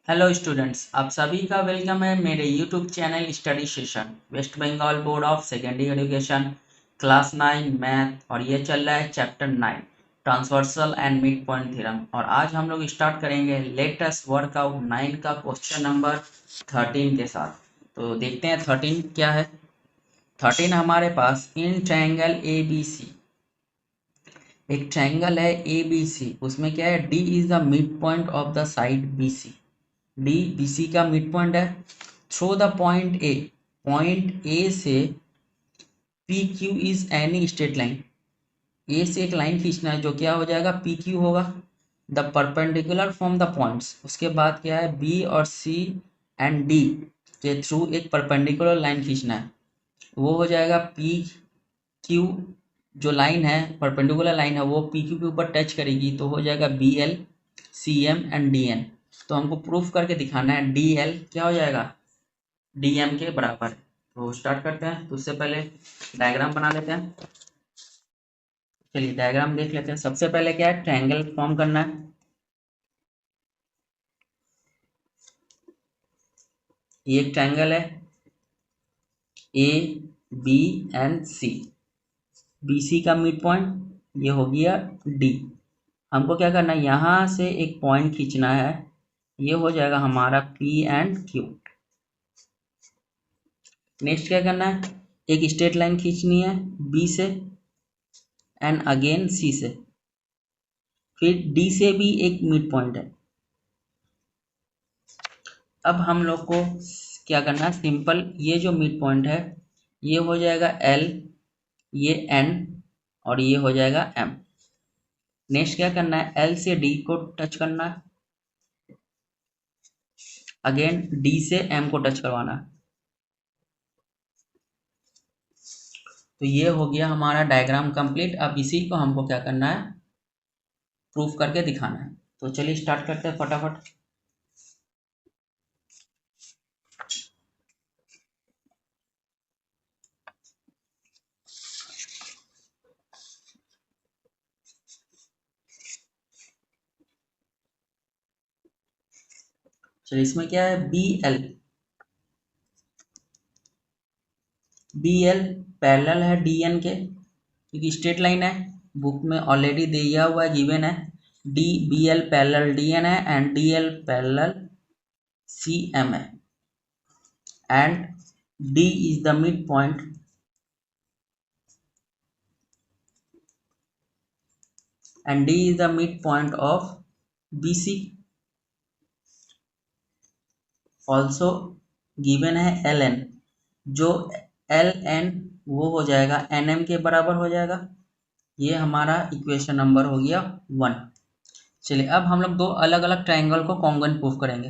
Hello students, आप सभी का वेलकम है मेरे YouTube channel study session West Bengal board of secondary education class 9 math. और ये चल रहा है chapter 9 transversal and mid point theorem. और आज हम लोग स्टार्ट करेंगे लेट अस वर्क आउट 9 का क्वेश्चन नंबर 13 के साथ। तो देखते हैं 13 क्या है। 13 हमारे पास in triangle A B C, एक ट्रायंगल है ए बी सी, उसमें क्या है, D is the mid point of the side B C. D B C का मिड पॉइंट है। थ्रो द पॉइंट ए से P Q is any straight line. A से एक लाइन खींचना है जो क्या हो जाएगा, पी क्यू होगा। The perpendicular from the points, उसके बाद क्या है, बी और सी एंड डी के थ्रू एक परपेंडिकुलर लाइन खींचना है, वो हो जाएगा पी क्यू। जो लाइन है, परपेंडिकुलर लाइन है, वो पी क्यू के ऊपर टच करेगी तो हो जाएगा B L C M and D N. तो हमको प्रूफ करके दिखाना है डी एल क्या हो जाएगा, डी एम के बराबर है। तो स्टार्ट करते हैं। तो उससे पहले डायग्राम बना लेते हैं। चलिए डायग्राम देख लेते हैं। सबसे पहले क्या है, ट्रायंगल फॉर्म करना है। ये एक ट्रायंगल है A B and C. B C का मिड पॉइंट ये हो गया डी। हमको क्या करना है, यहाँ से एक पॉइंट खींचना है, ये हो जाएगा हमारा पी एंड क्यू। नेक्स्ट क्या करना है, एक स्ट्रेट लाइन खींचनी है बी से एंड अगेन सी से। फिर डी से भी एक मिड पॉइंट है। अब हम लोग को क्या करना है, सिंपल, ये जो मिड पॉइंट है ये हो जाएगा एल, ये एन और ये हो जाएगा एम। नेक्स्ट क्या करना है, एल से डी को टच करना है, अगेन डी से एम को टच करवाना है। तो ये हो गया हमारा डायग्राम कंप्लीट। अब इसी को हमको क्या करना है, प्रूफ करके दिखाना है। तो चलिए स्टार्ट करते हैं फटाफट। चलिए इसमें क्या है, बी एल पैरेलल है डी एन के, क्योंकि स्ट्रेट लाइन है, बुक में ऑलरेडी दिया हुआ है, गिवन है। D B L parallel D N है and D L parallel C M है and D is the mid point and D is the midpoint of BC. Also given है LN, जो LN वो हो जाएगा NM के बराबर हो जाएगा। ये हमारा इक्वेशन नंबर हो गया 1। चलिए अब हम लोग दो अलग अलग ट्रायंगल को कॉन्ग्रुएंट प्रूफ करेंगे।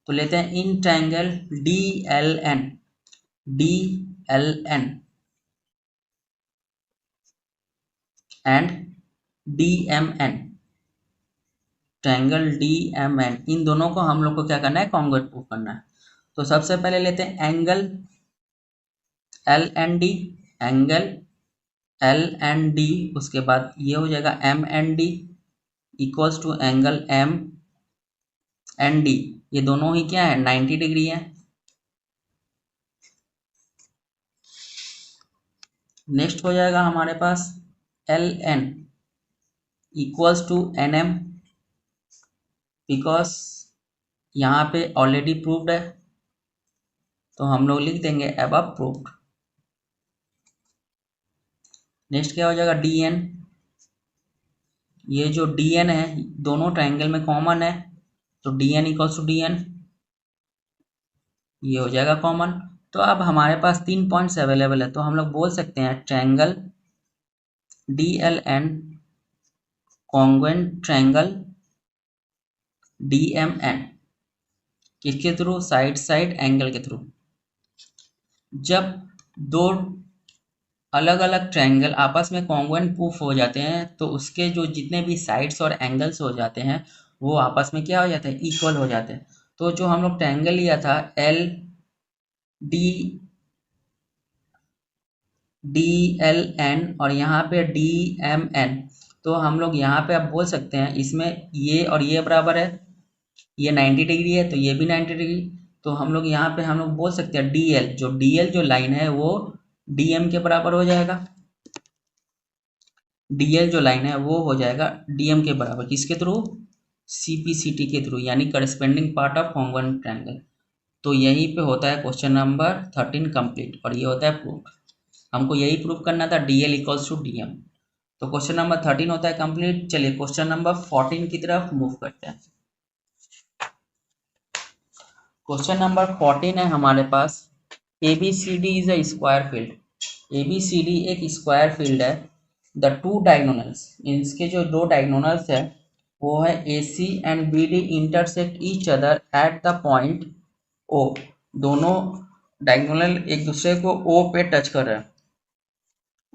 तो लेते हैं in triangle DLN and DMN, triangle DMN, इन दोनों को हम लोग को क्या करना है, कॉन्ग्रुएंट प्रूफ करना है। तो सबसे पहले लेते हैं एंगल LND, एंगल LND, उसके बाद ये हो जाएगा MND equals to angle MND। ये दोनों ही क्या है, 90 डिग्री है। नेक्स्ट हो जाएगा हमारे पास LN equals to NM, because यहाँ पे ऑलरेडी प्रूव्ड है, तो हम लोग लिख देंगे अबव प्रूव्ड। नेक्स्ट क्या हो जाएगा, DN, ये जो DN है दोनों ट्रायंगल में कॉमन है, तो DN इक्वल्स टू DN, ये हो जाएगा कॉमन। तो अब हमारे पास 3 पॉइंट्स अवेलेबल है, तो हम लोग बोल सकते हैं triangle DLN congruent triangle DMN, किसके थ्रू, साइड साइड एंगल के थ्रू। जब दो अलग अलग ट्रायंगल आपस में कॉन्ग्रुएंट प्रूफ हो जाते हैं तो उसके जो जितने भी साइड्स और एंगल्स हो जाते हैं वो आपस में क्या हो जाते हैं, इक्वल हो जाते हैं। तो जो हम लोग ट्रायंगल लिया था DLN और यहाँ पे DMN, तो हम लोग यहाँ पे अब बोल सकते हैं इसमें ये और ये बराबर है, ये 90 डिग्री है तो ये भी 90 डिग्री। तो हम लोग यहाँ पे हम लोग बोल सकते हैं DL जो लाइन है वो DM के बराबर हो जाएगा। DL जो लाइन है वो हो जाएगा DM के बराबर, किसके थ्रू? CPCT के थ्रू, यानी corresponding part of congruent triangle. तो यहीं पे होता है क्वेश्चन नंबर 13 कंप्लीट, और ये होता है प्रूफ। हमको यही प्रूफ करना था, DL इक्वल्स टू DM। तो क्वेश्चन नंबर 13 होता है कंप्लीट। चलिए क्वेश्चन नंबर 14 की तरफ मूव करते हैं। क्वेश्चन नंबर 14 है हमारे पास, ABCD is a square field. ABCD एक स्क्वायर फील्ड है। द टू डायगोनल्स, इसके जो दो डायगोनल्स है वो है AC and BD intersect each other at the point O। दोनों डायगोनल एक दूसरे को O पे टच कर रहे हैं।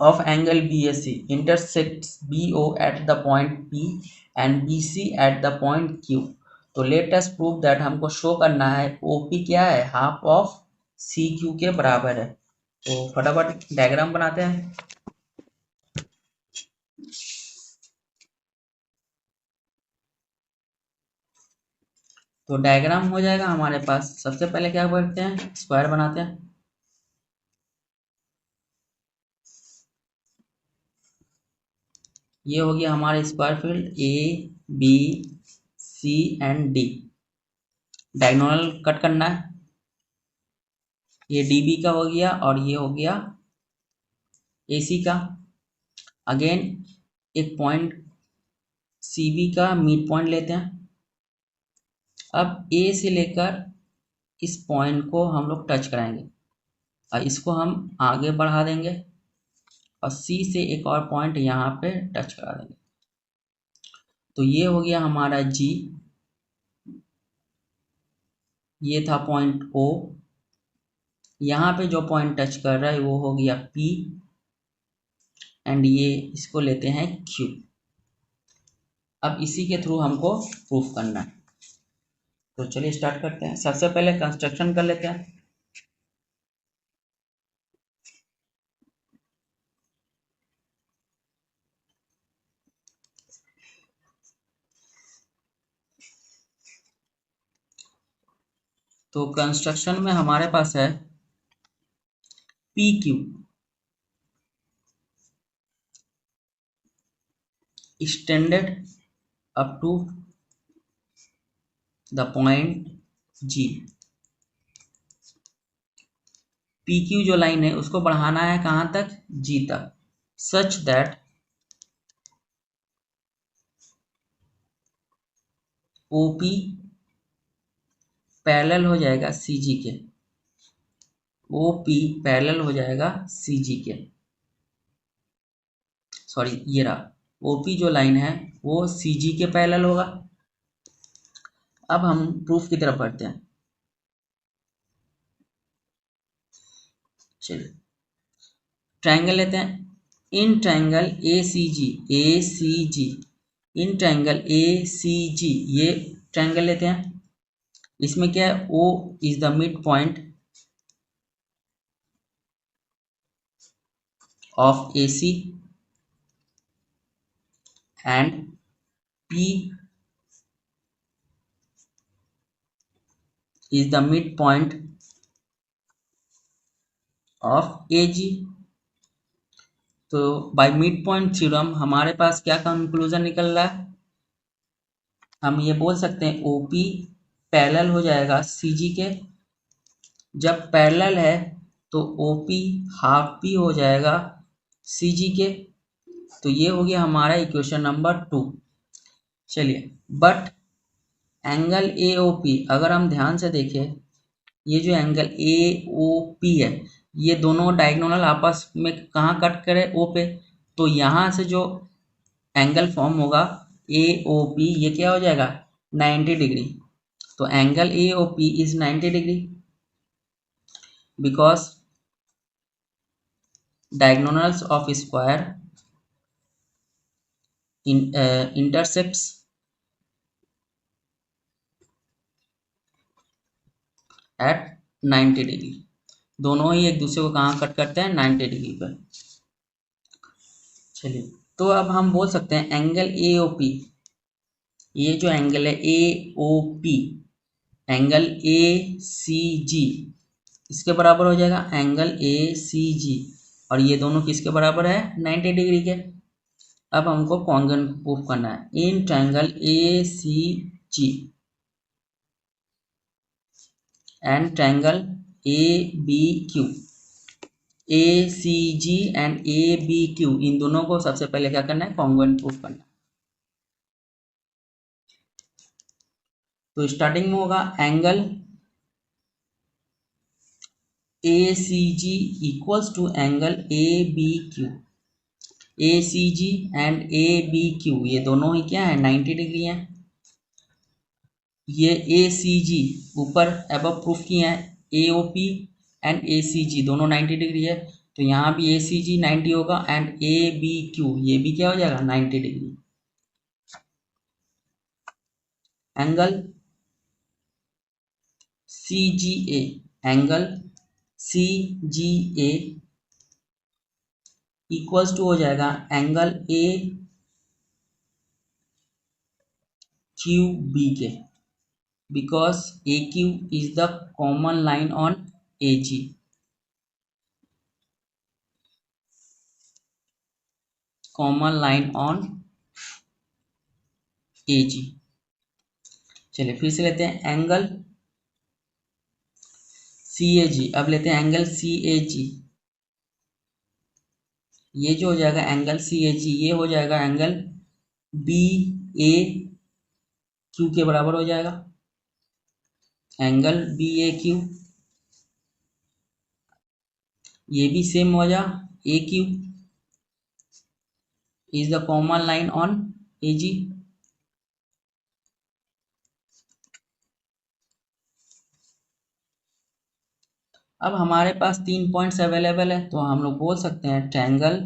of angle BAC intersects BO at the point P and BC at the point Q। तो let us prove that, हमको शो करना है OP क्या है, हाफ ऑफ CQ के बराबर है। तो फटाफट डायग्राम बनाते हैं। तो डायग्राम हो जाएगा हमारे पास। सबसे पहले क्या करते हैं, स्क्वायर बनाते हैं। ये हो गया हमारा square field ABC and D। Diagonal cut करना है, ये DB का हो गया और ये हो गया AC का। अगेन एक पॉइंट CB का मिड पॉइंट लेते हैं। अब A से लेकर इस पॉइंट को हम लोग टच कराएंगे और इसको हम आगे बढ़ा देंगे और C से एक और पॉइंट यहाँ पे टच करा देंगे। तो ये हो गया हमारा G, ये था पॉइंट O, यहाँ पे जो पॉइंट टच कर रहा है वो हो गया P एंड ये इसको लेते हैं Q। अब इसी के थ्रू हमको प्रूफ करना है। तो चलिए स्टार्ट करते हैं। सबसे पहले कंस्ट्रक्शन कर लेते हैं। तो कंस्ट्रक्शन में हमारे पास है PQ extended up to the point G। PQ जो लाइन है उसको बढ़ाना है कहाँ तक, G तक, सच दैट OP पैरेलल हो जाएगा CG के। OP पैरेलल हो जाएगा CG के, सॉरी ये रहा, OP जो लाइन है वो CG के पैरेलल होगा। अब हम प्रूफ की तरफ बढ़ते हैं। चलिए ट्रायंगल लेते हैं। In triangle ACG in triangle ACG ये ट्रायंगल लेते हैं। इसमें क्या है, O is the mid point of AC and P is the midpoint of AG। तो बाय मिड पॉइंट थ्योरम हमारे पास क्या कंक्लूजन निकल रहा है, हम ये बोल सकते हैं OP पैरेलल हो जाएगा CG के। जब पैरेलल है तो OP हाफ P हो जाएगा CG के। तो ये हो गया हमारा इक्वेशन नंबर 2। चलिए बट एंगल AOP अगर हम ध्यान से देखें, ये जो एंगल AOP है ये दोनों डायगोनल आपस में कहाँ कट करे, O पे। तो यहाँ से जो एंगल फॉर्म होगा AOP ये क्या हो जाएगा, 90 डिग्री। तो angle AOP is 90 degree because diagonals of square intersects at 90 degree. दोनों ही एक दूसरे को कहाँ कट करते हैं, 90 डिग्री पर। चलिए तो अब हम बोल सकते हैं एंगल AOP ये जो एंगल है AOP, एंगल ACG इसके बराबर हो जाएगा, एंगल ACG, और ये दोनों किसके बराबर है, 90 डिग्री के। अब हमको कॉन्ग्रुएंट प्रूफ करना है in triangle ACG and triangle ABQ। ACG and ABQ इन दोनों को सबसे पहले क्या करना है, कॉन्ग्रुएंट प्रूफ करना है। तो स्टार्टिंग में होगा angle ACG equals to angle ABQ। ACG and ABQ ये दोनों ही क्या है, 90 डिग्री है। ये ACG ऊपर अबव प्रूफ किए हैं, AOP एंड ACG दोनों 90 डिग्री है, तो यहाँ भी ACG 90 होगा एंड ABQ ये भी क्या हो जाएगा, 90 degree. Angle CGA, angle CGA equals to हो जाएगा एंगल AQB के, because AQ is the common line on AG। Common line on AG। चलिए फिर से लेते हैं एंगल CAG। अब लेते हैं एंगल CAG। ये जो हो जाएगा एंगल CAG ये हो जाएगा एंगल BAQ के बराबर हो जाएगा। एंगल BAQ ये भी सेम हो जाएगा, AQ is the common line on AG। अब हमारे पास 3 पॉइंट्स अवेलेबल है, तो हम लोग बोल सकते हैं triangle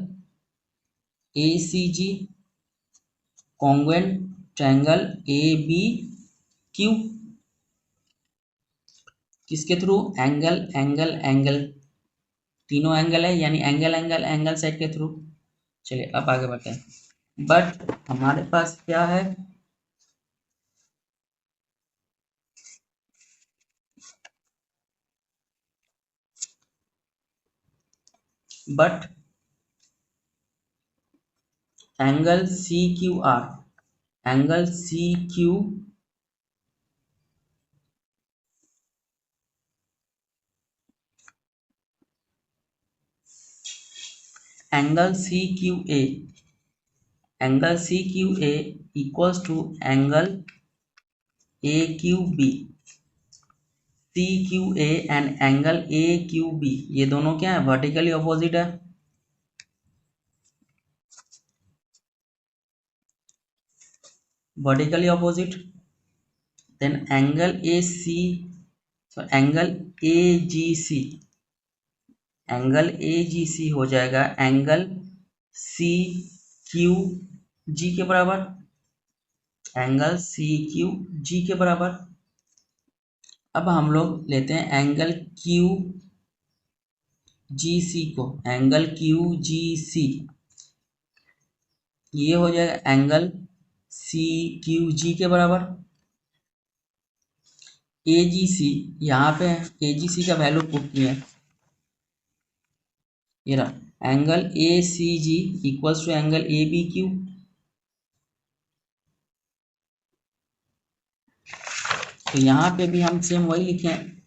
ACG congruent triangle ABQ। किसके थ्रू, एंगल एंगल एंगल, तीनों एंगल है यानी एंगल एंगल एंगल साइड के थ्रू। चलिए अब आगे बढ़ते हैं। बट हमारे पास क्या है, but angle CQR, angle CQ angle CQA, angle CQA equals to angle AQB। CQA and angle AQB ये दोनों क्या है, वर्टिकली अपोजिट है। Vertically opposite, then angle angle AGC, angle AGC हो जाएगा एंगल CQG के बराबर, एंगल CQG के बराबर। अब हम लोग लेते हैं एंगल QGC को, एंगल QGC ये हो जाएगा एंगल CQG के बराबर। AGC यहाँ पे AGC का वैल्यू पुट किया है, ये रहा angle ACG equals to angle ABQ। तो यहाँ पे भी हम सेम वही लिखे हैं,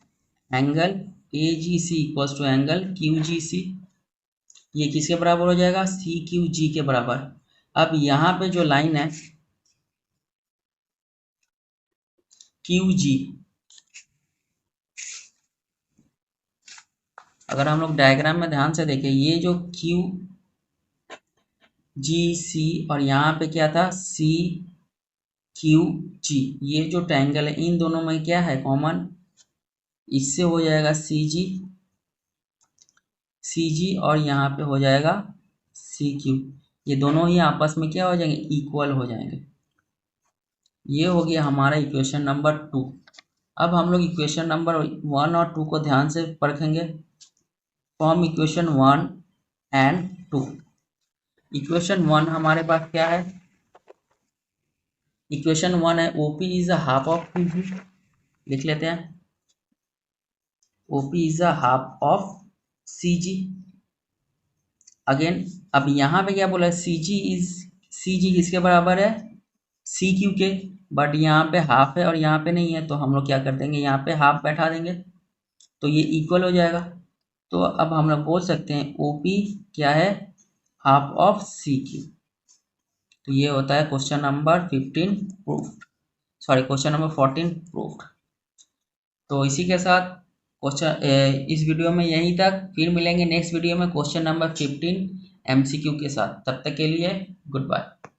angle AGC equals to angle QGC। ये किसके बराबर हो जाएगा, CQG के बराबर। अब यहाँ पे जो लाइन है QG, अगर हम लोग डायग्राम में ध्यान से देखें, ये जो QGC और यहाँ पे क्या था CQG, ये जो ट्रायंगल है इन दोनों में क्या है कॉमन, इससे हो जाएगा CG और यहाँ पे हो जाएगा CQ। ये दोनों ही आपस में क्या हो जाएंगे, इक्वल हो जाएंगे। ये हो गया हमारा इक्वेशन नंबर 2। अब हम लोग इक्वेशन नंबर 1 और 2 को ध्यान से परखेंगे। From equation 1 and 2। इक्वेशन 1 हमारे पास क्या है, इक्वेशन 1 है OP is a half of PG, लिख लेते हैं OP is a half of CG। Again अब यहाँ पे क्या बोला है, CG किसके बराबर है, CQ के, बट यहाँ पे हाफ है और यहाँ पे नहीं है, तो हम लोग क्या कर देंगे, यहाँ पे हाफ बैठा देंगे तो ये इक्वल हो जाएगा। तो अब हम लोग बोल सकते हैं OP क्या है, हाफ ऑफ CQ। तो ये होता है question number 15 proof, sorry question number 14 proof. तो इसी के साथ क्वेश्चन इस वीडियो में यहीं तक, फिर मिलेंगे नेक्स्ट वीडियो में क्वेश्चन नंबर 15 MCQ के साथ। तब तक के लिए गुड बाय।